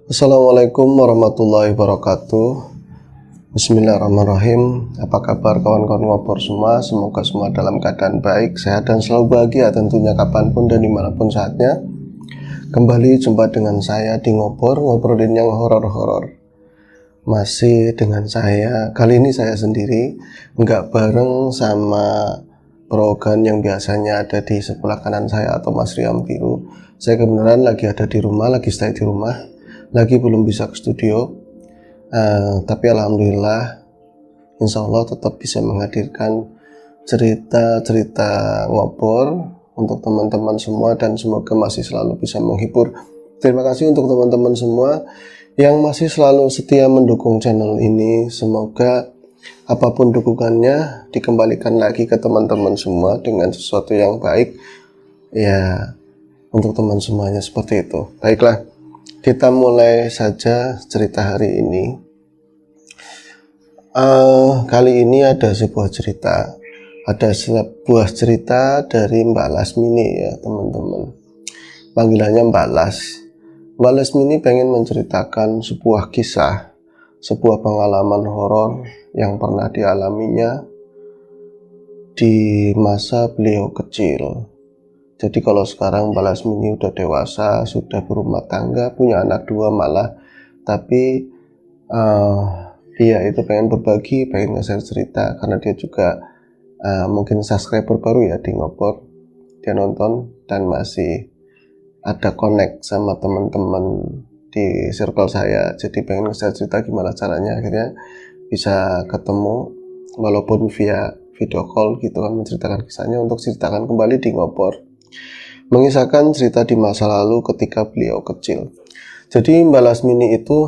Assalamualaikum warahmatullahi wabarakatuh. Bismillahirrahmanirrahim. Apa kabar kawan-kawan ngopor semua? Semoga semua dalam keadaan baik, sehat dan selalu bahagia tentunya kapanpun dan dimanapun saatnya. Kembali jumpa dengan saya di ngobrolin yang horor-horor. Masih dengan saya, kali ini saya sendiri, nggak bareng sama Brogan yang biasanya ada di sebelah kanan saya atau Mas Riam Biru. Saya kebenaran lagi ada di rumah, lagi stay di rumah, lagi belum bisa ke studio. Tapi alhamdulillah, insya Allah tetap bisa menghadirkan cerita-cerita ngobrol untuk teman-teman semua dan semoga masih selalu bisa menghibur. Terima kasih untuk teman-teman semua yang masih selalu setia mendukung channel ini. Semoga apapun dukungannya dikembalikan lagi ke teman-teman semua dengan sesuatu yang baik ya, untuk teman semuanya seperti itu. Baiklah, kita mulai saja cerita hari ini. Kali ini ada sebuah cerita dari Mbak Lasmini ya teman-teman. Panggilannya Mbak Las. Mbak Lasmini pengen menceritakan sebuah kisah, sebuah pengalaman horor yang pernah dialaminya di masa beliau kecil. Jadi kalau sekarang Mbak Lasmini udah dewasa, sudah berumah tangga, punya anak 2 malah, tapi dia itu pengen berbagi, pengen nge-share cerita karena dia juga mungkin subscriber baru ya di Ngopor. Dia nonton dan masih ada connect sama teman-teman di circle saya, jadi pengen nge-share cerita gimana caranya akhirnya bisa ketemu walaupun via video call gitu kan, menceritakan kisahnya untuk ceritakan kembali di Ngopor, mengisahkan cerita di masa lalu ketika beliau kecil. Jadi Mbak Lasmini itu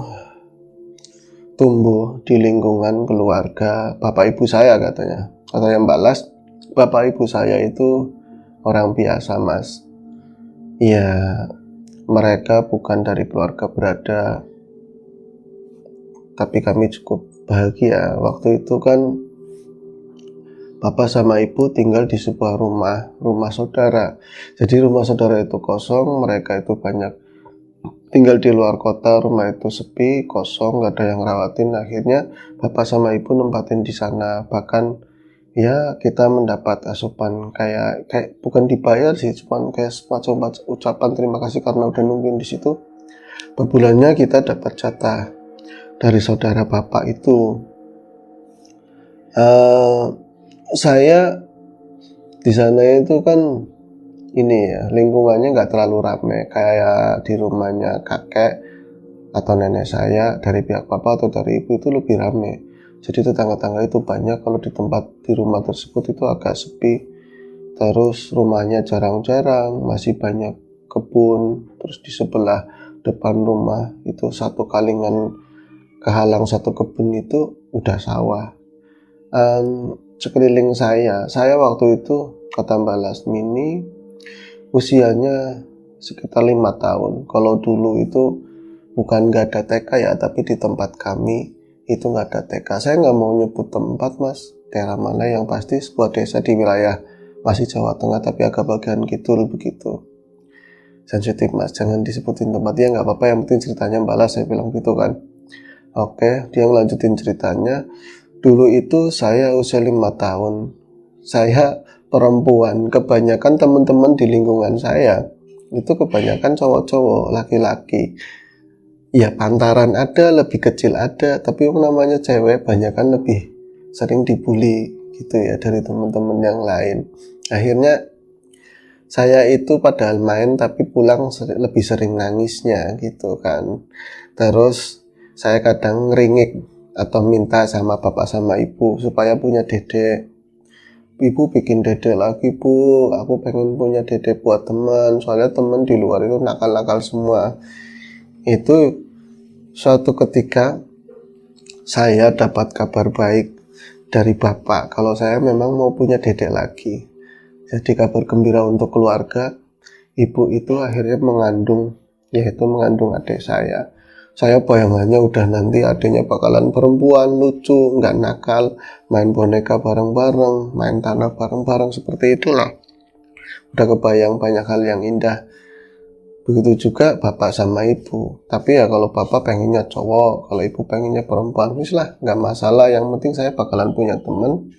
tumbuh di lingkungan keluarga bapak ibu saya, katanya Mbak Las, bapak ibu saya itu orang biasa mas. Ya, mereka bukan dari keluarga berada, tapi kami cukup bahagia. Waktu itu kan bapak sama ibu tinggal di sebuah rumah saudara. Jadi rumah saudara itu kosong, mereka itu banyak tinggal di luar kota, rumah itu sepi, kosong, gak ada yang rawatin. Akhirnya bapak sama ibu nempatin di sana. Bahkan ya kita mendapat asupan kayak bukan dibayar sih, cuman kayak semacam ucapan terima kasih karena udah nungguin di situ. Per bulannya kita dapat jatah dari saudara bapak itu. Saya di sana itu kan ini ya, lingkungannya nggak terlalu ramai kayak di rumahnya kakek atau nenek saya dari pihak bapak atau dari ibu, itu lebih ramai. Jadi tetangga-tetangga itu banyak. Kalau di rumah tersebut itu agak sepi, terus rumahnya jarang-jarang, masih banyak kebun. Terus di sebelah depan rumah itu satu kalingan kehalang satu kebun itu udah sawah. Sekeliling saya waktu itu, kata Mbak Lasmini, usianya sekitar 5 tahun. Kalau dulu itu bukan gak ada TK ya, tapi di tempat kami itu gak ada TK. Saya gak mau nyebut tempat mas, daerah mana, yang pasti sebuah desa di wilayah masih Jawa Tengah tapi agak bagian kidul begitu. Sensitif mas, jangan disebutin tempatnya, gak apa-apa, yang penting ceritanya Mbak Las, saya bilang gitu kan. Oke, dia ngelanjutin ceritanya. Dulu itu saya usia 5 tahun. Saya perempuan, kebanyakan teman-teman di lingkungan saya itu kebanyakan cowok-cowok, laki-laki. Ya pantaran ada, lebih kecil ada, tapi namanya cewek banyakan lebih sering dibully gitu ya dari teman-teman yang lain. Akhirnya saya itu padahal main tapi pulang lebih sering nangisnya gitu kan. Terus saya kadang ngeringik atau minta sama bapak sama ibu supaya punya dedek. Ibu bikin dedek lagi bu, aku pengen punya dedek buat teman, soalnya teman di luar itu nakal-nakal semua. Itu suatu ketika saya dapat kabar baik dari bapak kalau saya memang mau punya dedek lagi. Jadi kabar gembira untuk keluarga. Ibu itu akhirnya mengandung adik saya. Saya bayangannya udah nanti adiknya bakalan perempuan, lucu, nggak nakal, main boneka bareng-bareng, main tanah bareng-bareng, seperti itulah. Udah kebayang banyak hal yang indah. Begitu juga bapak sama ibu. Tapi ya kalau bapak pengennya cowok, kalau ibu pengennya perempuan, wis lah, nggak masalah. Yang penting saya bakalan punya temen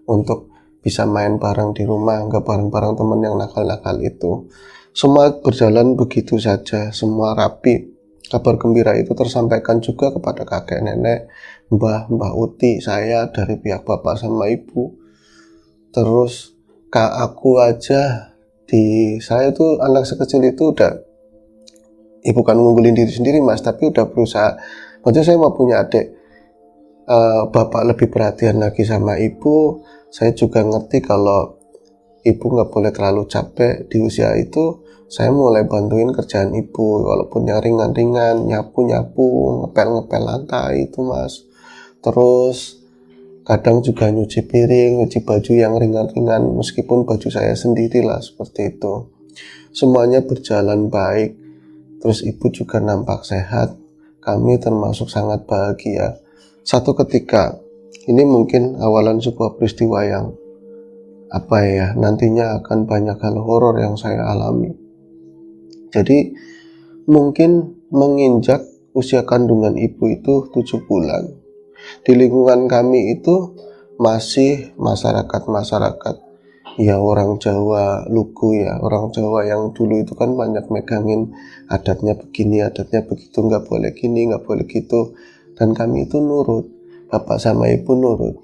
untuk bisa main bareng di rumah, nggak bareng-bareng temen yang nakal-nakal itu. Semua berjalan begitu saja, semua rapi. Kabar gembira itu tersampaikan juga kepada kakek nenek, mbah Uti, saya dari pihak bapak sama ibu. Terus aku aja, saya itu anak sekecil itu udah, ya bukan ngunggulin diri sendiri mas, tapi udah berusaha. Maksudnya saya mau punya adik, bapak lebih perhatian lagi sama ibu. Saya juga ngerti kalau ibu nggak boleh terlalu capek di usia itu. Saya mulai bantuin kerjaan ibu, walaupun yang ringan-ringan, nyapu-nyapu, ngepel-ngepel lantai itu mas. Terus kadang juga nyuci piring, nyuci baju yang ringan-ringan, meskipun baju saya sendiri lah, seperti itu. Semuanya berjalan baik. Terus ibu juga nampak sehat. Kami termasuk sangat bahagia. Satu ketika, ini mungkin awalan sebuah peristiwa yang nantinya akan banyak hal horor yang saya alami. Jadi mungkin menginjak usia kandungan ibu itu 7 bulan. Di lingkungan kami itu masih masyarakat ya orang Jawa lugu ya, orang Jawa yang dulu itu kan banyak megangin adatnya begini, adatnya begitu, nggak boleh gini, nggak boleh gitu. Dan kami itu nurut, bapak sama ibu nurut.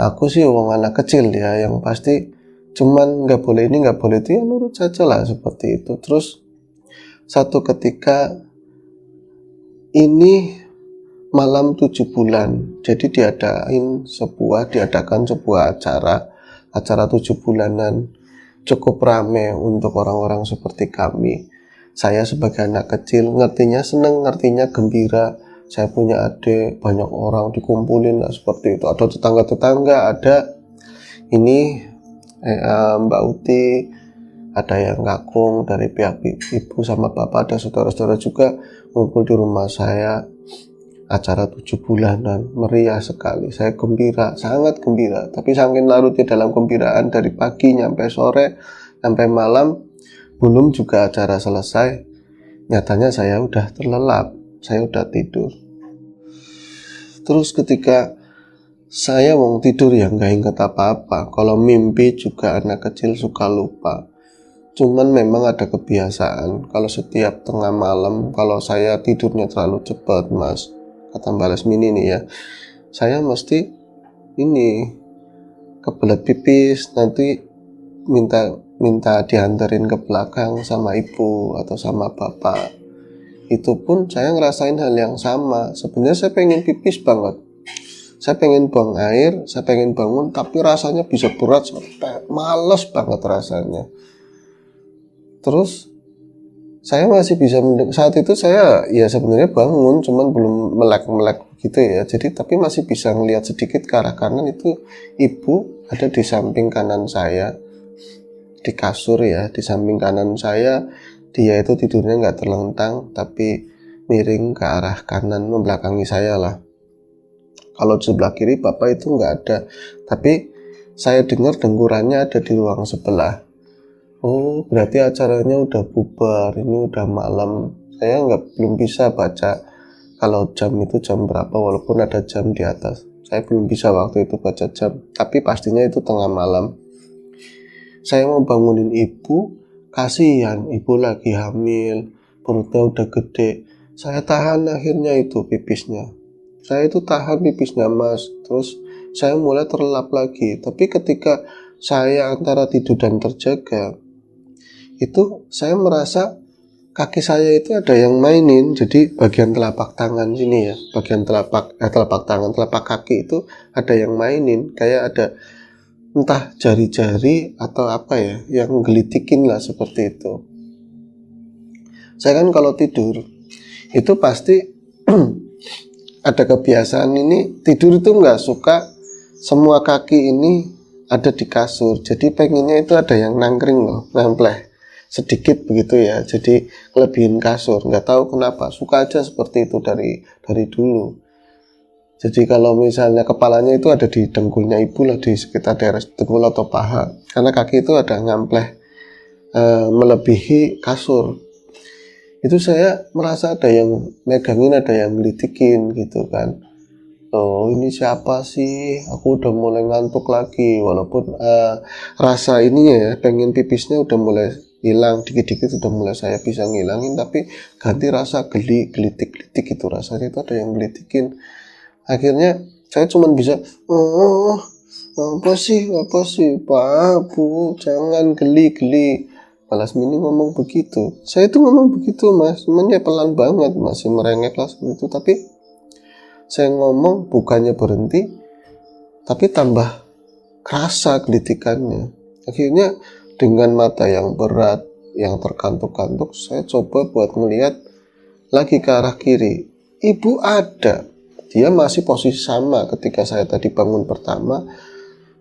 Aku sih wong anak kecil ya, yang pasti cuman nggak boleh ini, nggak boleh itu, ya nurut saja lah seperti itu. Terus satu ketika ini malam 7 bulan, jadi diadakan sebuah acara 7 bulanan, cukup rame untuk orang-orang seperti kami. Saya sebagai anak kecil ngertinya seneng, ngertinya gembira. Saya punya adik, banyak orang dikumpulin lah seperti itu. Ada tetangga-tetangga, ada ini Mbak Uti, ada yang kakung dari pihak ibu sama bapak, ada saudara-saudara juga ngumpul di rumah saya. Acara 7 bulanan, meriah sekali. Saya gembira, sangat gembira. Tapi saking larutnya dalam gembiraan, dari pagi nyampe sore, sampai malam, belum juga acara selesai. Nyatanya saya udah terlelap, saya udah tidur. Terus ketika saya mau tidur ya nggak inget apa-apa. Kalau mimpi juga anak kecil suka lupa. Cuman memang ada kebiasaan, kalau setiap tengah malam, kalau saya tidurnya terlalu cepat mas, kata Mbak Lasmini nih ya, saya mesti ini kebelet pipis, nanti minta diantarin ke belakang sama ibu atau sama bapak. Itu pun saya ngerasain hal yang sama. Sebenarnya saya pengen pipis banget, saya pengen buang air, saya pengen bangun, tapi rasanya bisa berat sampai males banget rasanya. Terus saya masih bisa saat itu saya ya sebenarnya bangun, cuman belum melek gitu ya. Jadi tapi masih bisa ngelihat sedikit ke arah kanan, itu ibu ada di samping kanan saya, di kasur ya, di samping kanan saya. Dia itu tidurnya nggak terlentang, tapi miring ke arah kanan, membelakangi saya lah. Kalau di sebelah kiri bapak itu nggak ada, tapi saya dengar dengkurannya ada di ruang sebelah. Oh, berarti acaranya udah bubar, ini udah malam. Saya belum bisa baca kalau jam itu jam berapa, walaupun ada jam di atas. Saya belum bisa waktu itu baca jam, tapi pastinya itu tengah malam. Saya mau bangunin ibu, kasihan ibu lagi hamil, perutnya udah gede. Saya tahan akhirnya itu pipisnya. Saya itu tahan pipisnya mas. Terus saya mulai terlelap lagi. Tapi ketika saya antara tidur dan terjaga, itu saya merasa kaki saya itu ada yang mainin. Jadi bagian telapak tangan sini ya, bagian telapak kaki itu ada yang mainin, kayak ada entah jari-jari atau apa ya, yang gelitikin lah seperti itu. Saya kan kalau tidur itu pasti ada kebiasaan ini, tidur itu nggak suka semua kaki ini ada di kasur. Jadi pengennya itu ada yang nangkring loh, nempleh sedikit begitu ya, jadi kelebihin kasur. Nggak tahu kenapa, suka aja seperti itu dari dulu. Jadi kalau misalnya kepalanya itu ada di dengkulnya ibu lah, di sekitar daerah dengkul atau paha, karena kaki itu ada ngampleh melebihi kasur. itu saya merasa ada yang megangin, ada yang gelitikin gitu kan. Oh, ini siapa sih? Aku udah mulai ngantuk lagi, walaupun rasa ininya ya, pengen pipisnya udah mulai hilang, dikit-dikit udah mulai saya bisa ngilangin, tapi ganti rasa gelitik-gelitik itu, rasanya itu ada yang gelitikin. Akhirnya saya cuma bisa, oh, apa sih Pak, Bu, jangan geli. Balas Mini ngomong begitu. Saya tuh ngomong begitu Mas, cuman ya pelan banget, masih merengek lah seperti itu. Tapi saya ngomong bukannya berhenti, tapi tambah kerasa gelitikannya. Akhirnya dengan mata yang berat, yang terkantuk-kantuk, saya coba buat ngelihat lagi ke arah kiri. Ibu ada. Dia masih posisi sama ketika saya tadi bangun pertama.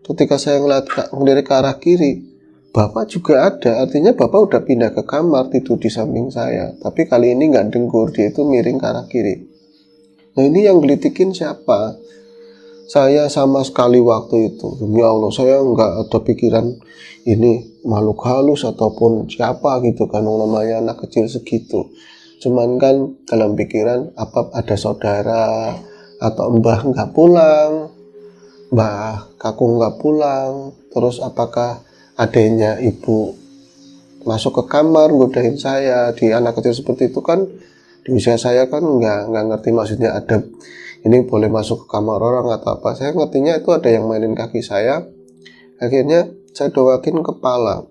Ketika saya ngelihat ke arah kiri, Bapak juga ada. Artinya Bapak udah pindah ke kamar, tidur di samping saya. Tapi kali ini nggak dengkur, dia itu miring ke arah kiri. Nah, ini yang gelitikin siapa? Saya sama sekali waktu itu, demi Allah, saya nggak ada pikiran ini makhluk halus ataupun siapa gitu kan, namanya anak kecil segitu. Cuman kan dalam pikiran, apa ada saudara atau mbah nggak pulang, mbah kakung nggak pulang, terus apakah adanya ibu masuk ke kamar godain saya. Di anak kecil seperti itu kan, di usia saya kan nggak ngerti maksudnya ada ini boleh masuk ke kamar orang atau apa. Saya ngertinya itu ada yang mainin kaki saya. Akhirnya saya doakin kepala.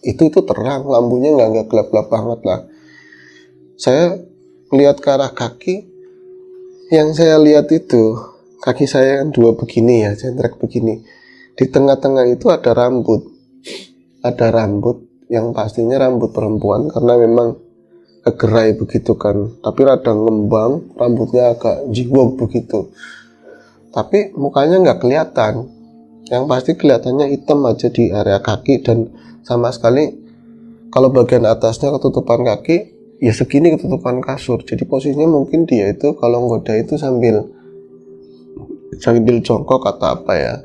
Itu terang, lampunya nggak gelap-gelap banget lah. Saya lihat ke arah kaki. Yang saya lihat itu kaki saya kan dua begini ya, centrek begini. Di tengah-tengah itu ada rambut. Ada rambut yang pastinya rambut perempuan karena memang kegerai begitu kan, tapi rada ngembang, rambutnya agak jiwok begitu, tapi mukanya nggak kelihatan. Yang pasti kelihatannya hitam aja di area kaki, dan sama sekali kalau bagian atasnya ketutupan kaki ya segini ketutupan kasur. Jadi posisinya mungkin dia itu kalau ngoda itu sambil jongkok atau apa ya.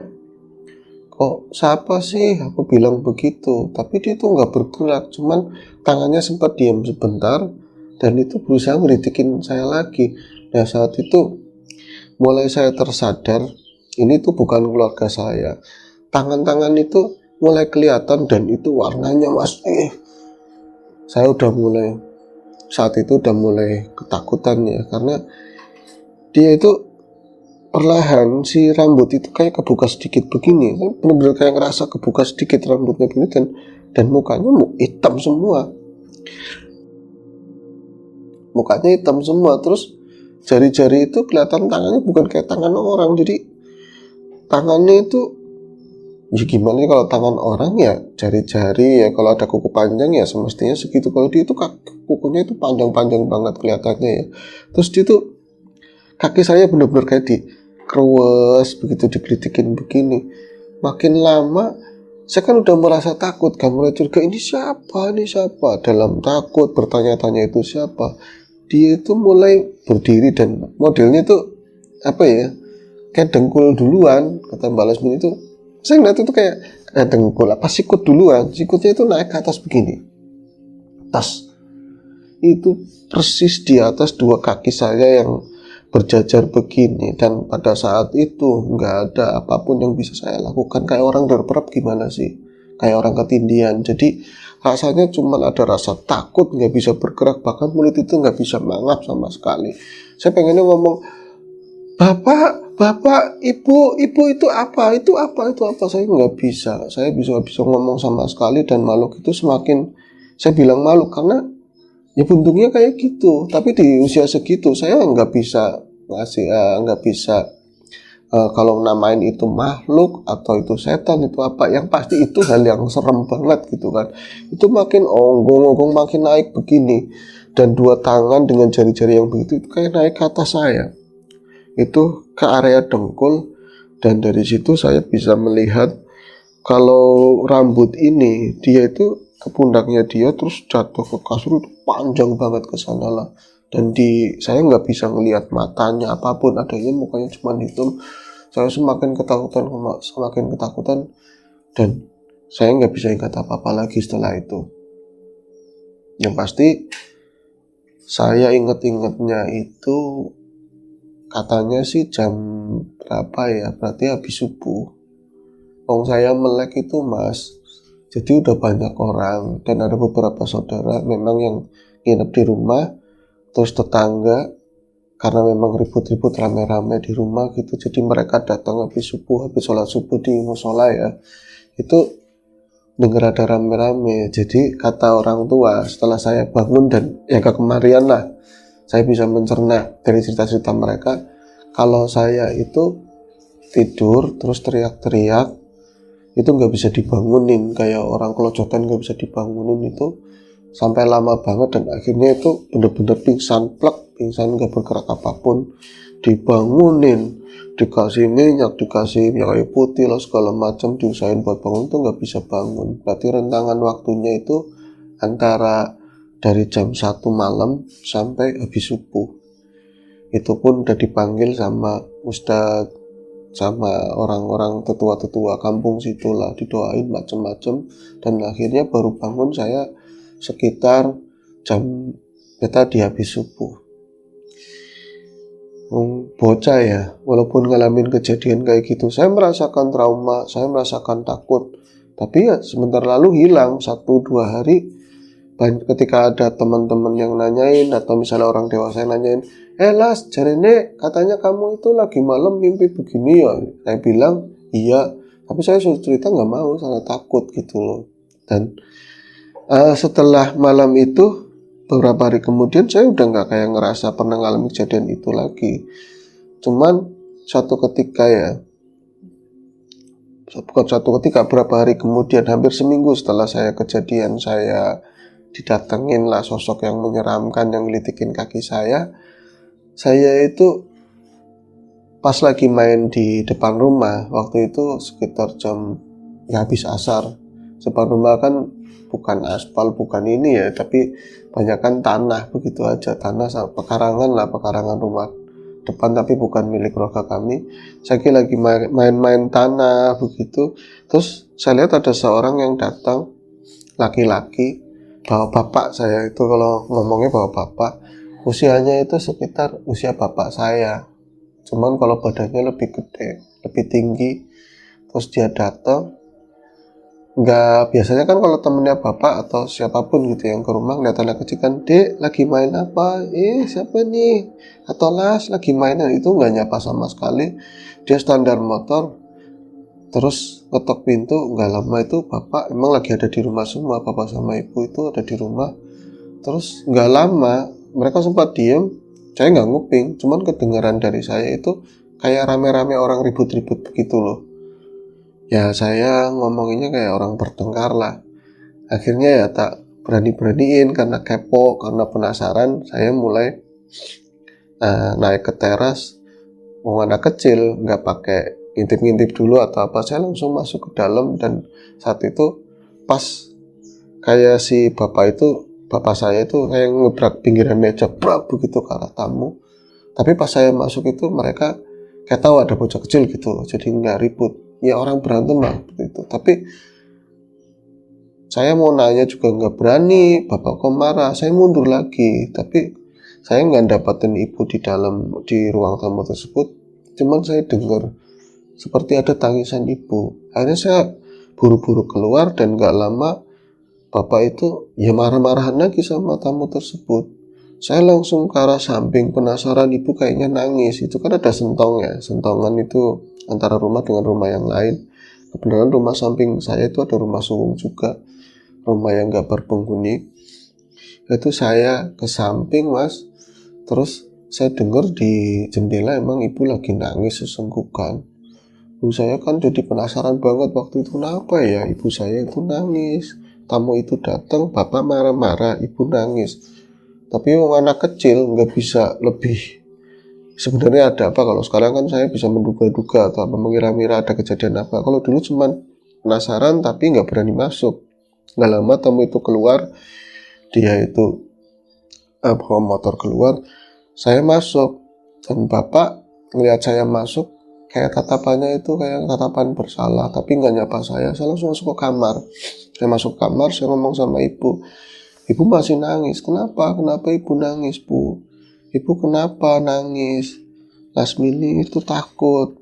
Kok siapa sih, aku bilang begitu, tapi dia tuh nggak bergerak, cuman tangannya sempat diam sebentar dan itu berusaha ngeritikin saya lagi. Nah, saat itu mulai saya tersadar ini tuh bukan keluarga saya. Tangan-tangan itu mulai kelihatan dan itu warnanya masih, saya udah mulai saat itu udah mulai ketakutan ya, karena dia itu perlahan si rambut itu kayak kebuka sedikit begini, bener-bener kayak ngerasa kebuka sedikit rambutnya begini, dan mukanya hitam semua, terus jari-jari itu kelihatan tangannya bukan kayak tangan orang. Jadi tangannya itu ya gimana nih, kalau tangan orang ya jari-jari ya, kalau ada kuku panjang ya semestinya segitu, kalau dia itu kukunya itu panjang-panjang banget kelihatannya ya. Terus dia tuh kaki saya bener-bener kayak di keruas begitu, digelitikin begini. Makin lama saya kan udah merasa takut kan, mulai curiga ini siapa, dalam takut bertanya-tanya itu siapa. Dia itu mulai berdiri dan modelnya tuh apa ya, kayak dengkul duluan, kata Balas Mini itu. Saya ngeliat itu kayak dengkul apa sikut duluan, sikutnya itu naik ke atas begini, tas itu persis di atas dua kaki saya yang berjajar begini. Dan pada saat itu nggak ada apapun yang bisa saya lakukan. Kayak orang terperap gimana sih, kayak orang ketindihan. Jadi rasanya cuma ada rasa takut, nggak bisa bergerak, bahkan mulut itu nggak bisa mangap sama sekali. Saya pengennya ngomong, bapak, ibu itu apa, saya nggak bisa. Saya bisa ngomong sama sekali, dan makhluk itu semakin saya bilang malu karena ya bentuknya kayak gitu. Tapi di usia segitu saya nggak bisa kalau namain itu makhluk atau itu setan itu apa. Yang pasti itu hal yang serem banget gitu kan. Itu makin onggong makin naik begini, dan dua tangan dengan jari-jari yang begitu itu kayak naik ke atas saya, itu ke area dengkul. Dan dari situ saya bisa melihat kalau rambut ini dia itu ke pundaknya dia terus jatuh ke kasur, itu panjang banget ke sana lah. Dan saya nggak bisa ngelihat matanya apapun, adanya mukanya cuma hitam. Saya semakin ketakutan, dan saya nggak bisa ingat apa-apa lagi setelah itu. Yang pasti Saya inget-ingetnya itu katanya sih jam berapa ya, berarti habis subuh. Saya melek itu mas, jadi udah banyak orang dan ada beberapa saudara memang yang nginep di rumah, terus tetangga karena memang ribut-ribut rame-rame di rumah gitu, jadi mereka datang habis subuh, habis sholat subuh di musola ya, itu denger ada rame-rame. Jadi kata orang tua setelah saya bangun dan ya kemarian lah, saya bisa mencerna dari cerita-cerita mereka kalau saya itu tidur terus teriak-teriak itu nggak bisa dibangunin, kayak orang kelojotan nggak bisa dibangunin itu sampai lama banget, dan akhirnya itu bener-bener pingsan plek, pingsan nggak bergerak apapun, dibangunin, dikasih minyak kayu putih lah segala macam, diusahain buat bangun tuh nggak bisa bangun. Berarti rentangan waktunya itu antara dari jam 1 malam sampai habis subuh. Itu pun udah dipanggil sama ustadz, sama orang-orang tetua-tetua kampung situ lah, didoain macem-macem, dan akhirnya baru bangun saya sekitar jam tadi habis subuh. Bocah ya, walaupun ngalamin kejadian kayak gitu, saya merasakan trauma, saya merasakan takut, tapi ya sebentar lalu hilang. 1-2 hari ketika ada teman-teman yang nanyain, atau misalnya orang dewasa yang nanyain, Las, jarene katanya kamu itu lagi malam mimpi begini ya. Saya bilang iya, tapi saya suruh cerita nggak mau, sangat takut gitu loh. Dan setelah malam itu beberapa hari kemudian saya udah nggak kayak ngerasa pernah ngalamin kejadian itu lagi. Cuman suatu ketika beberapa hari kemudian, hampir seminggu setelah saya kejadian, saya didatengin lah sosok yang menyeramkan yang ngelitikin kaki saya itu pas lagi main di depan rumah. Waktu itu sekitar jam habis asar. Depan rumah kan bukan aspal, bukan ini ya, tapi banyakkan tanah begitu aja, tanah pekarangan rumah depan, tapi bukan milik keluarga kami. Saya lagi main-main tanah begitu, terus saya lihat ada seorang yang datang, laki-laki, bawa bapak. Saya itu kalau ngomongnya bawa bapak, usianya itu sekitar usia bapak saya, cuman kalau badannya lebih gede, lebih tinggi. Terus dia datang, nggak, biasanya kan kalau temennya bapak atau siapapun gitu yang ke rumah ngeliat anak kecil kan, Dek lagi main apa, siapa nih, atau Las lagi mainan, itu nggak nyapa sama sekali. Dia standar motor, terus ketok pintu. Nggak lama itu bapak emang lagi ada di rumah semua, bapak sama ibu itu ada di rumah. Terus nggak lama mereka sempat diem, saya nggak nguping, cuman kedengaran dari saya itu kayak rame-rame orang ribut-ribut begitu loh. Ya saya ngomonginnya kayak orang bertengkar lah. Akhirnya ya tak berani-beraniin karena kepo, karena penasaran, saya mulai naik ke teras. Anak kecil nggak pakai ngintip-ngintip dulu atau apa, saya langsung masuk ke dalam. Dan saat itu pas kayak si bapak saya itu kayak ngebrak pinggiran meja, brak begitu ke arah tamu. Tapi pas saya masuk itu mereka kayak tahu ada bocah kecil gitu, jadi nggak ribut. Ya orang berantem lah gitu. Tapi saya mau nanya juga nggak berani, bapak kok marah. Saya mundur lagi, tapi saya nggak dapatin ibu di ruang tamu tersebut. Cuman saya dengar seperti ada tangisan ibu. Akhirnya saya buru-buru keluar, dan nggak lama bapak itu ya marah-marahan lagi sama tamu tersebut. Saya langsung ke arah samping, penasaran, ibu kayaknya nangis. Itu kan ada sentong ya, sentongan itu antara rumah dengan rumah yang lain. Kebetulan rumah samping saya itu ada rumah sulung juga, rumah yang gak berpenghuni. Itu saya ke samping mas, terus saya dengar di jendela emang ibu lagi nangis sesenggukan. Ibu saya kan jadi penasaran banget waktu itu, kenapa ya ibu saya itu nangis. Tamu itu datang, bapak marah-marah, ibu nangis. Tapi anak kecil nggak bisa lebih, sebenarnya ada apa. Kalau sekarang kan saya bisa menduga-duga atau apa, mengira-ngira ada kejadian apa. Kalau dulu cuman penasaran tapi nggak berani masuk. Nggak lama tamu itu keluar, dia itu bawa motor keluar, saya masuk, dan bapak ngelihat saya masuk kayak tatapannya itu kayak tatapan bersalah, tapi nggak nyapa saya langsung masuk ke kamar. Saya masuk kamar, saya ngomong sama ibu, Ibu masih nangis. Kenapa ibu nangis, Bu? Ibu kenapa nangis? Lasmini itu takut.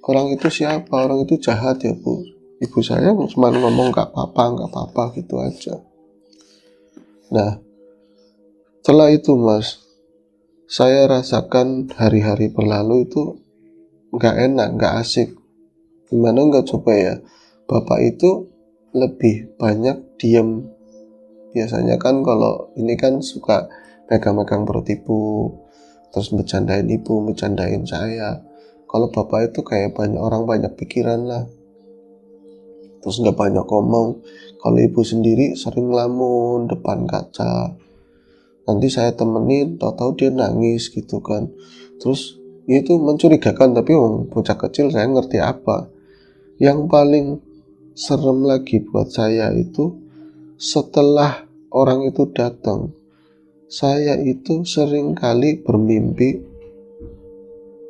Orang itu siapa? Orang itu jahat ya, Bu. Ibu saya cuma ngomong gak apa-apa gitu aja. Nah, setelah itu Mas, saya rasakan hari-hari berlalu itu gak enak, gak asik. Gimana gak coba ya, bapak itu lebih banyak diem. Biasanya kan kalau ini kan suka megang-megang perut ibu, terus bercandain ibu, bercandain saya. Kalau bapak itu kayak banyak orang, banyak pikiran lah, terus gak banyak ngomong. Kalau ibu sendiri sering ngelamun depan kaca, nanti saya temenin, tahu-tahu dia nangis gitu kan. Terus itu mencurigakan, tapi bocah kecil saya ngerti apa. Yang paling serem lagi buat saya itu setelah orang itu datang, saya itu sering kali bermimpi.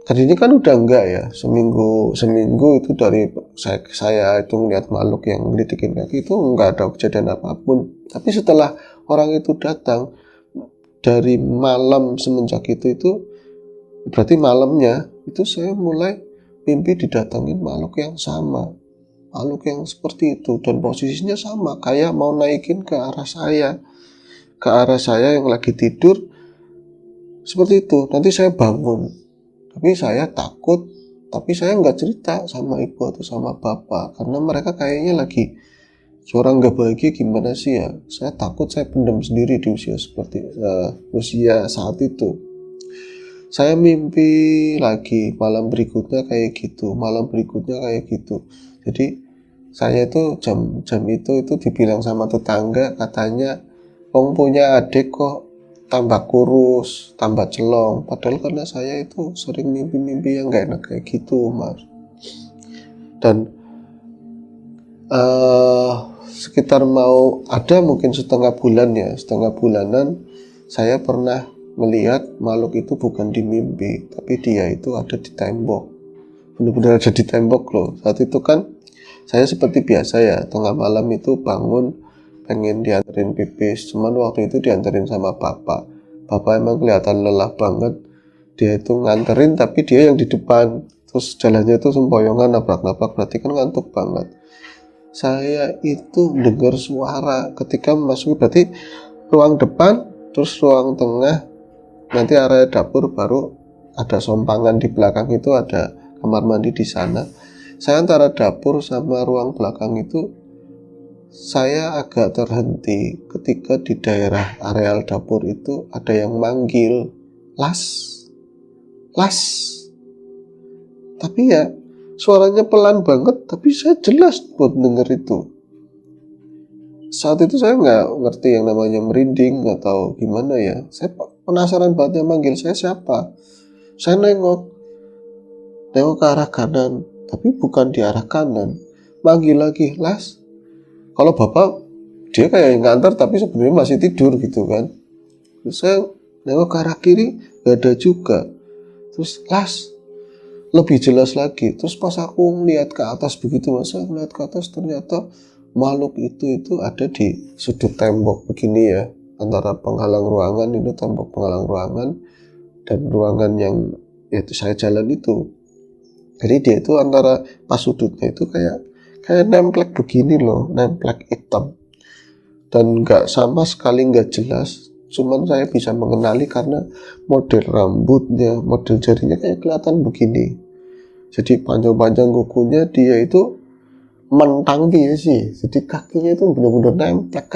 Tadinya kan udah enggak ya, seminggu itu dari saya itu ngeliat makhluk yang ngelitikin kaki itu enggak ada kejadian apapun. Tapi setelah orang itu datang, dari malam semenjak itu berarti malamnya itu saya mulai mimpi didatangin makhluk yang sama, makhluk yang seperti itu, dan posisinya sama, kayak mau naikin ke arah saya yang lagi tidur seperti itu. Nanti saya bangun, tapi saya takut, tapi saya nggak cerita sama ibu atau sama bapak karena mereka kayaknya lagi seorang nggak bahagia. Gimana sih ya, saya takut, saya pendam sendiri di usia usia saat itu. Saya mimpi lagi malam berikutnya kayak gitu, jadi saya itu jam itu dibilang sama tetangga, katanya punya adik kok tambah kurus, tambah celong. Padahal karena saya itu sering mimpi-mimpi yang gak enak kayak gitu Mas. Dan sekitar mau ada mungkin setengah bulanan saya pernah melihat makhluk itu bukan di mimpi, tapi dia itu ada di tembok, benar-benar ada di tembok loh. Saat itu kan saya seperti biasa ya, tengah malam itu bangun pengen dianterin pipis, cuman waktu itu dianterin sama bapak emang kelihatan lelah banget, dia itu nganterin tapi dia yang di depan, terus jalannya itu sempoyongan, nabrak-nabrak, berarti kan ngantuk banget. Saya itu dengar suara ketika memasuki, berarti ruang depan, terus ruang tengah, nanti area dapur, baru ada sompangan di belakang itu ada kamar mandi di sana. Saya antara dapur sama ruang belakang itu saya agak terhenti ketika di daerah areal dapur itu ada yang manggil, las. Tapi ya suaranya pelan banget, tapi saya jelas buat denger itu. Saat itu saya nggak ngerti yang namanya merinding atau gimana ya. Saya penasaran banget, yang manggil saya siapa. Saya nengok ke arah kanan, tapi bukan di arah kanan. Manggil lagi, las. Kalau bapak dia kayak ngantar tapi sebenarnya masih tidur gitu kan. Terus saya nengok ke arah kiri, nggak ada juga. Terus las, lebih jelas lagi. Terus pas aku ngeliat ke atas begitu, saya ngeliat ke atas, ternyata makhluk itu ada di sudut tembok begini ya, antara penghalang ruangan, itu tembok penghalang ruangan dan ruangan yang yaitu saya jalan itu. Jadi dia itu antara pas sudutnya itu kayak nemplek begini loh, nemplek hitam, dan nggak sama sekali nggak jelas. Cuman saya bisa mengenali karena model rambutnya, model jarinya kayak kelihatan begini. Jadi panjang-panjang kukunya, dia itu mentang dia sih. Jadi kakinya itu benar-benar nemplek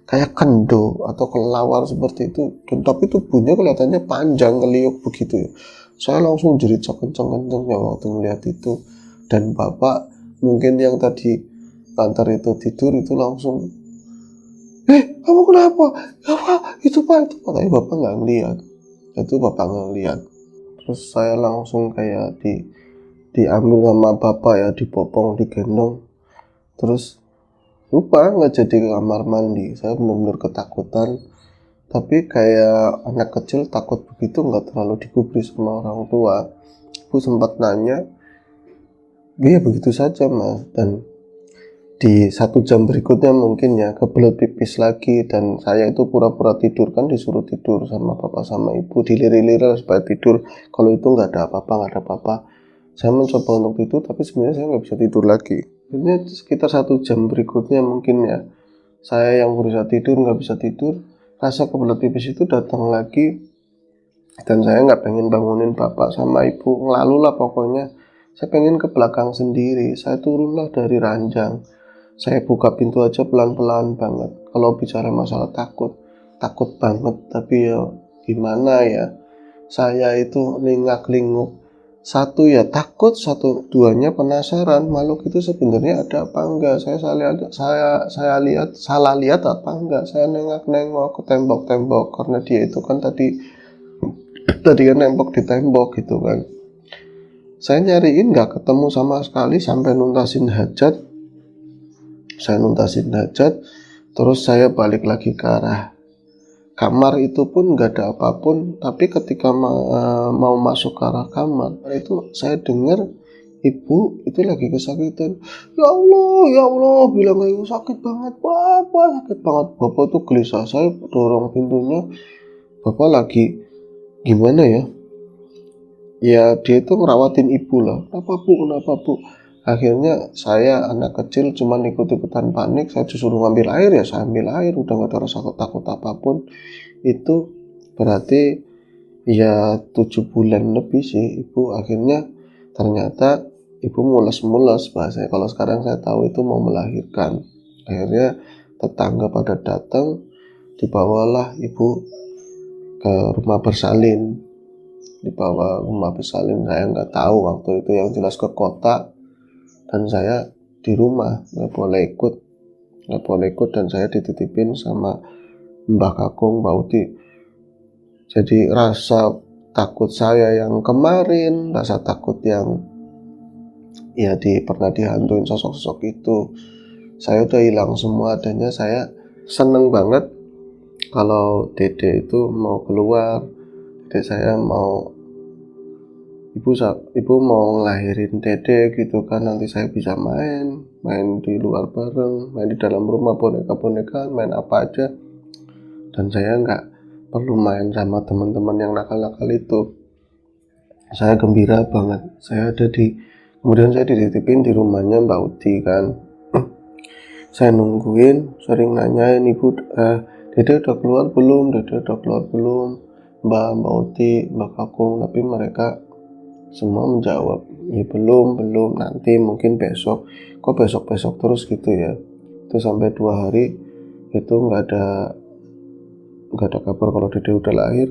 kayak kendo atau kelawar seperti itu. Dan tapi tubuhnya kelihatannya panjang, ngeliuk begitu ya. Saya langsung jerit kenceng-kencengnya waktu melihat itu. Dan bapak mungkin yang tadi antar itu tidur itu langsung, kamu kenapa? Itu pak. Tapi bapak nggak ngeliat. Itu bapak nggak ngeliat. Terus saya langsung kayak diambil sama bapak ya, dipopong, digendong. Terus lupa nggak jadi ke kamar mandi. Saya benar-benar ketakutan. Tapi kayak anak kecil takut begitu, nggak terlalu digubris sama orang tua. Aku sempat nanya, iya begitu saja mas. Dan Di 1 jam berikutnya mungkin ya kebelet pipis lagi, dan saya itu pura-pura tidur, kan disuruh tidur sama bapak sama ibu, dilirik-lirik supaya tidur. Kalau itu nggak ada apa-apa. Saya mencoba untuk tidur, tapi sebenarnya saya nggak bisa tidur lagi. Ini sekitar 1 jam berikutnya mungkin ya, saya yang berusaha tidur nggak bisa tidur, rasa kebelet pipis itu datang lagi, dan saya nggak pengen bangunin bapak sama ibu, ngelalu lah pokoknya. Saya pengen ke belakang sendiri, saya turunlah dari ranjang. Saya buka pintu aja pelan-pelan banget. Kalau bicara masalah takut, takut banget. Tapi ya gimana ya, saya itu lingak-linguk. Satu ya takut, satu duanya penasaran. Makhluk itu sebenarnya ada apa enggak? Saya lihat salah lihat apa enggak? Saya nengok-nengok ke tembok-tembok, karena dia itu kan tadi kan nembok di tembok gitu kan. Saya nyariin nggak ketemu sama sekali sampai nuntasin hajat. Saya nuntasin hajat, terus saya balik lagi ke arah kamar. Itu pun nggak ada apapun, tapi ketika mau masuk ke arah kamar itu saya dengar ibu itu lagi kesakitan. Ya Allah, bilang kayak sakit banget, bapak sakit banget. Bapak tuh gelisah, saya dorong pintunya. Bapak lagi gimana ya, ya dia itu ngerawatin ibu lah. Kenapa bu? Akhirnya saya anak kecil cuman ikut-ikutan panik. Saya disuruh ngambil air, ya saya ambil air. Udah gak ada rasa takut apapun. Itu berarti ya 7 bulan lebih sih ibu. Akhirnya ternyata ibu mules-mules bahasanya. Kalau sekarang saya tahu itu mau melahirkan. Akhirnya tetangga pada datang, dibawalah ibu ke rumah bersalin. Dibawa rumah bersalin, saya nggak tahu waktu itu, yang jelas ke kota, dan saya di rumah nggak boleh ikut, dan saya dititipin sama Mbah Kakung, Mbak Uti. Jadi rasa takut saya yang kemarin, rasa takut yang ya pernah dihantuin sosok-sosok itu, saya udah hilang semua. Adanya saya seneng banget kalau dede itu mau keluar. Dede saya mau, ibu mau ngelahirin dede gitu kan, nanti saya bisa main di luar bareng, main di dalam rumah, boneka-bonekaan, main apa aja, dan saya nggak perlu main sama teman-teman yang nakal-nakal itu. Saya gembira banget. Kemudian saya dititipin di rumahnya Mbak Uti kan. Saya nungguin, sering nanyain ibu, dede udah keluar belum, Mbak Uti, Mbak Kakung, tapi mereka semua menjawab, ya belum, nanti mungkin besok. Kok besok terus gitu ya. Itu sampai 2 hari itu nggak ada kabar kalau dede udah lahir.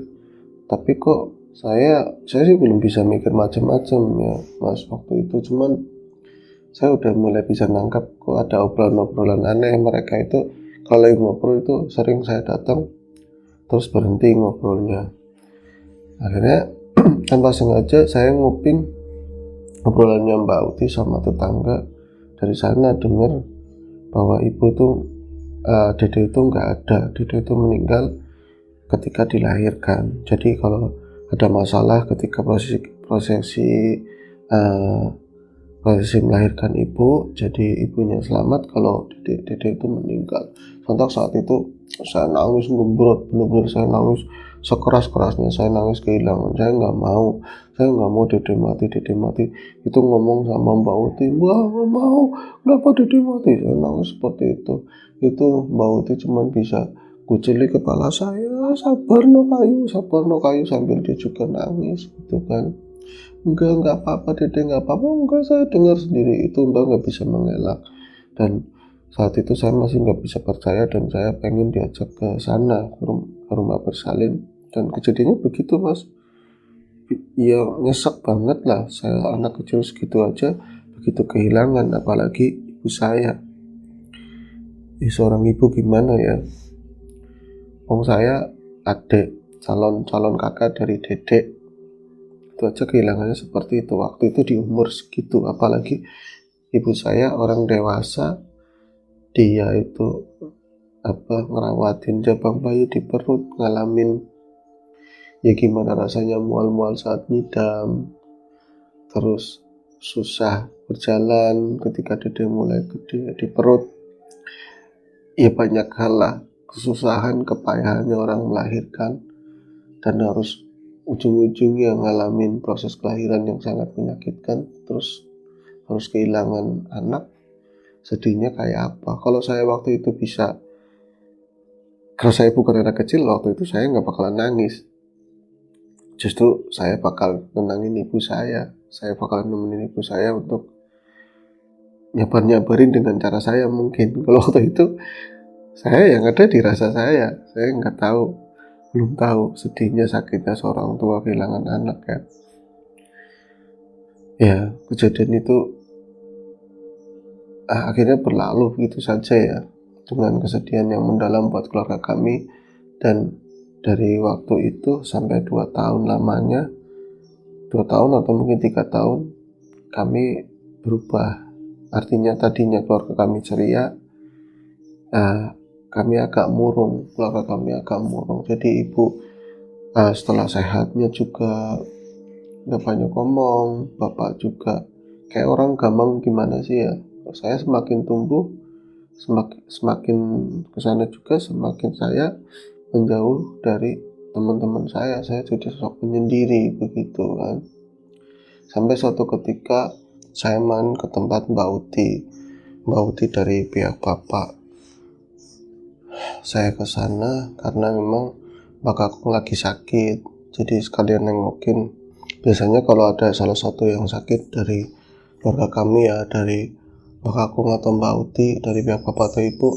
Tapi kok saya sih belum bisa mikir macam-macam ya mas waktu itu. Cuman saya udah mulai bisa nangkap kok ada obrolan-obrolan aneh. Mereka itu kalau yang ngobrol itu sering saya datang terus berhenti ngobrolnya. Akhirnya tanpa sengaja saya nguping obrolannya Mbak Uti sama tetangga. Dari sana dengar bahwa ibu tuh dede itu nggak ada, dede itu meninggal ketika dilahirkan. Jadi kalau ada masalah ketika prosesi melahirkan ibu, jadi ibunya selamat, kalau dede itu meninggal. Sontak saat itu saya nangis gembrot, benar-benar saya nangis sekeras-kerasnya. Saya nangis kehilangan. Saya nggak mau dede mati. Itu ngomong sama Mbak Uti, nggak mau, kenapa dede mati? Saya nangis seperti itu. Itu Mbak Uti cuma bisa kucili kepala saya, sabar no kayu, sambil dia juga nangis gitu kan. Enggak apa-apa dede, enggak apa-apa, enggak, saya dengar sendiri. Itu Mbak nggak bisa mengelak. Dan saat itu saya masih nggak bisa percaya, dan saya pengen diajak ke sana, ke rumah bersalin. Dan kejadiannya begitu mas. Ya nyesek banget lah, saya anak kecil segitu aja begitu kehilangan, apalagi ibu saya. Seorang ibu gimana ya, saya adik, calon kakak dari dedek, itu aja kehilangannya seperti itu. Waktu itu di umur segitu, apalagi ibu saya orang dewasa, dia itu ngerawatin jabang bayi di perut, ngalamin ya gimana rasanya mual-mual saat nyidam, terus susah berjalan, ketika dede mulai gede di perut, ya banyak hal lah, kesusahan, kepayahannya orang melahirkan, dan harus ujung-ujungnya ngalamin proses kelahiran yang sangat menyakitkan, terus harus kehilangan anak. Sedihnya kayak apa? Kalau saya waktu itu bisa, kalau saya bukan anak kecil waktu itu, saya nggak bakalan nangis. Justru saya bakal nenangin ibu saya bakalan nemenin ibu saya untuk nyabar-nyabarin dengan cara saya mungkin. Kalau waktu itu saya yang ada dirasa saya nggak tahu, belum tahu sedihnya sakitnya seorang tua kehilangan anak ya. Ya kejadian itu akhirnya berlalu begitu saja ya, dengan kesedihan yang mendalam buat keluarga kami. Dan dari waktu itu sampai 2 tahun lamanya, 2 tahun atau mungkin 3 tahun, kami berubah. Artinya tadinya keluarga kami ceria, kami agak murung, keluarga kami agak murung. Jadi ibu setelah sehatnya juga gak banyak ngomong, bapak juga kayak orang gampang gimana sih ya. Saya semakin tumbuh, semakin kesana juga, semakin saya menjauh dari teman-teman saya jadi sosok penyendiri begitu kan. Sampai suatu ketika saya main ke tempat Mbak Uti dari pihak bapak. Saya ke sana karena memang kakakku lagi sakit, jadi sekalian nengokin. Biasanya kalau ada salah satu yang sakit dari keluarga kami ya, dari kakakku atau Mbak Uti, dari pihak bapak atau ibu,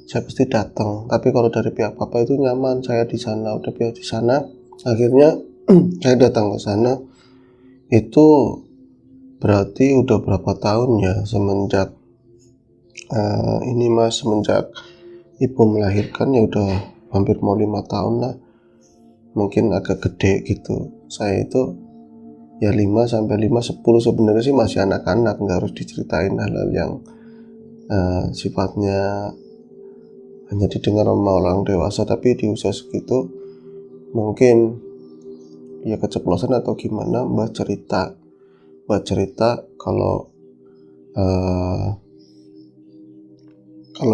saya pasti datang. Tapi kalau dari pihak bapak itu nyaman, saya di sana, udah biasa di sana. Akhirnya saya datang ke sana. Itu berarti udah berapa tahun ya, semenjak semenjak ibu melahirkan ya udah hampir mau 5 tahun lah, mungkin agak gede gitu. Saya itu ya 5 sampai 5 10 sebenarnya sih masih anak-anak, nggak harus diceritain hal-hal yang sifatnya hanya didengar sama orang dewasa. Tapi di usia segitu mungkin ya keceplosan atau gimana, mbak cerita kalau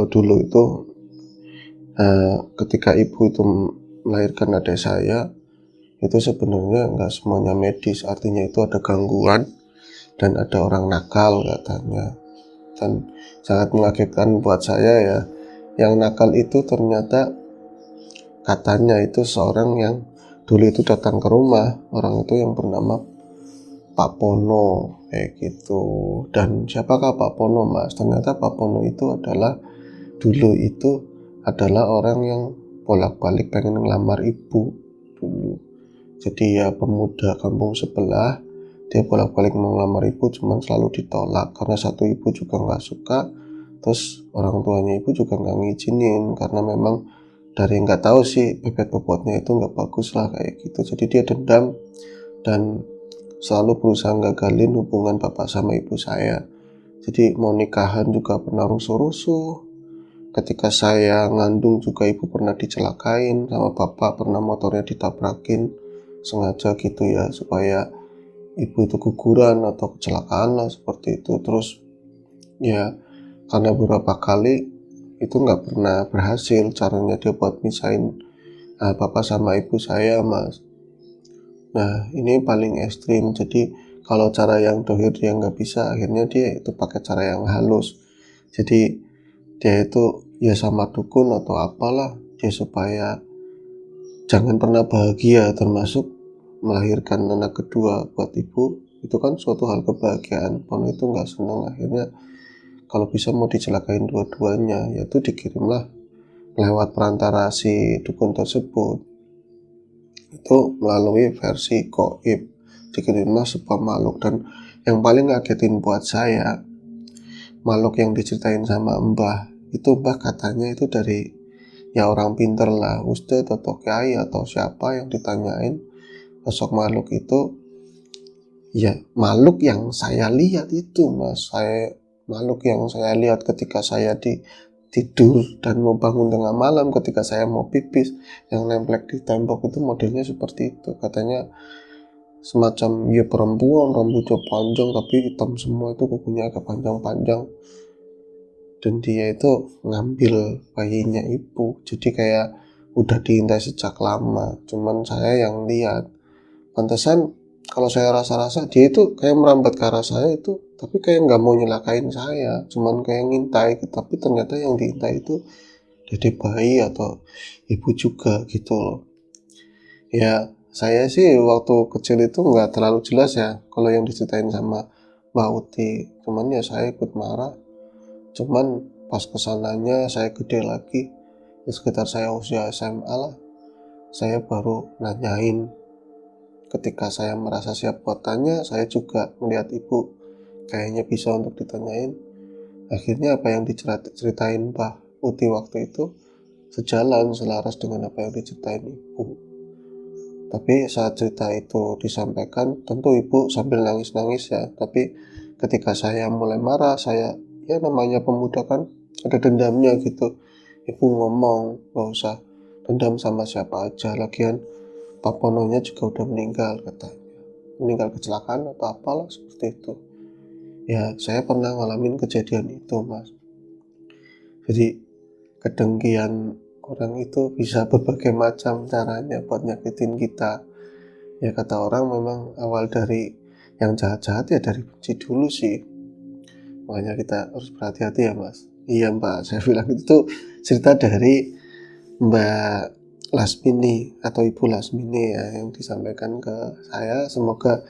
dulu itu ketika ibu itu melahirkan adik saya, itu sebenarnya nggak semuanya medis, artinya itu ada gangguan dan ada orang nakal katanya. Dan sangat mengagetkan buat saya ya, yang nakal itu ternyata katanya itu seorang yang dulu itu datang ke rumah, orang itu yang bernama Pak Pono kayak gitu. Dan siapakah Pak Pono, Mas? Ternyata Pak Pono itu adalah dulu itu adalah orang yang bolak-balik pengen ngelamar ibu dulu. Jadi ya pemuda kampung sebelah, dia bolak-balik mau ngelamar ibu, cuman selalu ditolak karena satu ibu juga nggak suka, terus orang tuanya ibu juga nggak ngizinin karena memang dari nggak tahu sih bebet bobotnya itu nggak bagus lah kayak gitu. Jadi dia dendam dan selalu berusaha gagalin hubungan bapak sama ibu saya. Jadi mau nikahan juga pernah rusuh-rusuh. Ketika saya ngandung juga ibu pernah dicelakain sama bapak, pernah motornya ditabrakin sengaja gitu ya, supaya ibu itu guguran atau kecelakaan lah seperti itu. Terus ya karena beberapa kali itu nggak pernah berhasil caranya dia buat misahin bapak sama ibu saya, Mas. Nah ini paling ekstrim. Jadi kalau cara yang dohir dia nggak bisa, akhirnya dia itu pakai cara yang halus. Jadi dia itu ya sama dukun atau apalah, dia supaya jangan pernah bahagia, termasuk melahirkan anak kedua buat ibu. Itu kan suatu hal kebahagiaan. Pono itu nggak senang, akhirnya kalau bisa mau dicelakain dua-duanya, yaitu dikirimlah lewat perantara si dukun tersebut. Itu melalui versi goib, dikirimlah sebuah makhluk. Dan yang paling ngagetin buat saya, makhluk yang diceritain sama mbah itu, mbah katanya itu dari ya orang pinter lah, ustadz atau kiai atau siapa yang ditanyain sosok makhluk itu, ya makhluk yang saya lihat itu, Mas. Makhluk yang saya lihat ketika saya tidur dan mau bangun tengah malam, ketika saya mau pipis, yang nemplek di tembok itu modelnya seperti itu. Katanya semacam ya perempuan, rambutnya panjang tapi hitam semua, itu kukunya agak panjang-panjang, dan dia itu ngambil bayinya ibu. Jadi kayak udah diintai sejak lama, cuman saya yang lihat. Pantesan kalau saya rasa-rasa dia itu kayak merambat ke arah saya itu, tapi kayak nggak mau nyelakain saya, cuman kayak ngintai. Tapi ternyata yang diintai itu dede bayi atau ibu juga gitu loh. Ya saya sih waktu kecil itu nggak terlalu jelas ya kalau yang diceritain sama Mbak Uti, cuman ya saya ikut marah. Cuman pas kesananya saya gede lagi, ya sekitar saya usia SMA lah, saya baru nanyain. Ketika saya merasa siap buat tanya, saya juga melihat ibu kayaknya bisa untuk ditanyain. Akhirnya apa yang diceritain Mbah Uti waktu itu sejalan, selaras dengan apa yang diceritain ibu. Tapi saat cerita itu disampaikan, tentu ibu sambil nangis-nangis ya. Tapi ketika saya mulai marah, saya, ya namanya pemuda kan ada dendamnya gitu. Ibu ngomong, gak usah dendam sama siapa aja, lagian Papononya juga udah meninggal katanya. Meninggal kecelakaan atau apalah seperti itu. Ya saya pernah ngalamin kejadian itu mas. Jadi kedengkian orang itu bisa berbagai macam caranya buat nyakitin kita. Ya kata orang memang awal dari yang jahat-jahat ya dari benci dulu sih. Makanya kita harus berhati-hati ya mas. Iya mbak, saya bilang itu tuh cerita dari Mbak Lasmini atau Ibu Lasmini ya, yang disampaikan ke saya. Semoga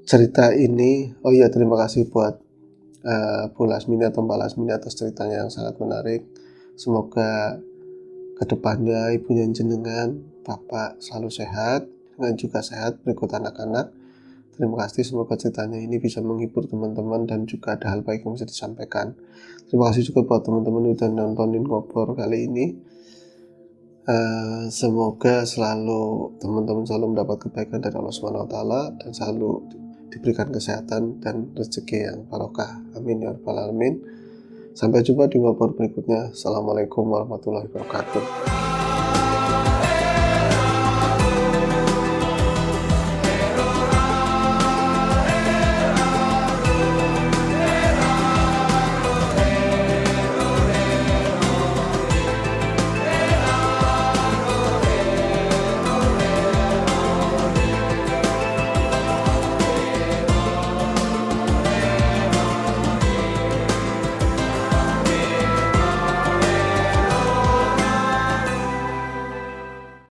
cerita ini, oh iya terima kasih buat Bu Lasmini atau Mbak Lasmini atas ceritanya yang sangat menarik. Semoga kedepannya ibunya jenengan, bapak selalu sehat, dengan juga sehat berikut anak-anak. Terima kasih, semoga ceritanya ini bisa menghibur teman-teman dan juga ada hal baik yang bisa disampaikan. Terima kasih juga buat teman-teman yang udah nontonin ngobrol kali ini. Semoga selalu teman-teman selalu mendapat kebaikan dari Allah SWT dan selalu diberikan kesehatan dan rezeki yang barokah. Amin ya rabbal alamin. Sampai jumpa di ngobrol berikutnya. Assalamualaikum warahmatullahi wabarakatuh.